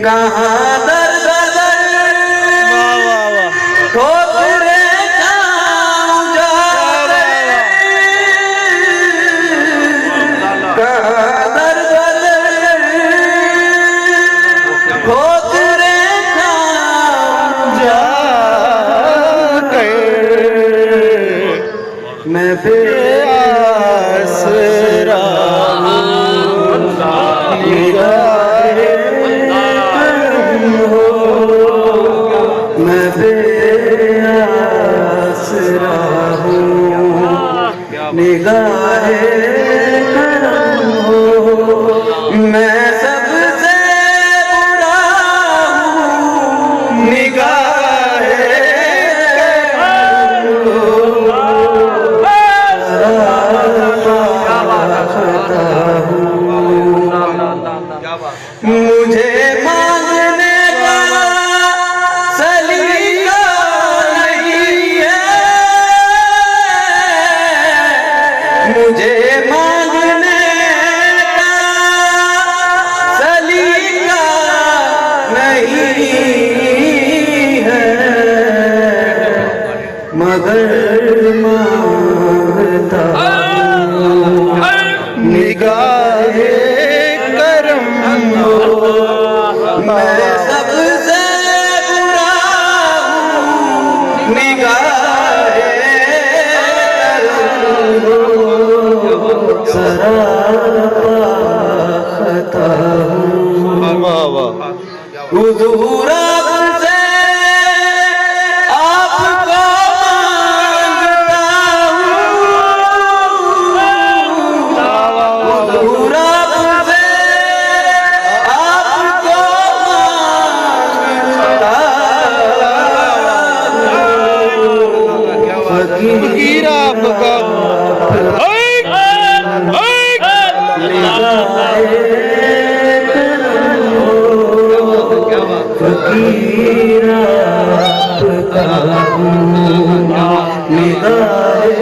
कहाँ दर दर ठोकरे जाऊं जाते, कहाँ दर दर ठोकरे जाऊं जाते, मैं बेआसरा मैं बेआसरा हूँ, निगाहे करम हो, मैं सबसे बुरा हूँ, निगाहे करम हो, खता हूँ, मुझे मांगने का सलीका नहीं है, मुझे मांगने का सलीका नहीं है, मगर मांगता हूँ, निगाहे करम हो, मैं सबसे बुरा हूँ, निगाहे करम हो, सरापा खता हूँ, हुजूर आपसे आपको मांगता हूँ, हुजूर आपसे आपको मांगता हूँ, फकीर आपका फकीर आपका हूँ, निगाहे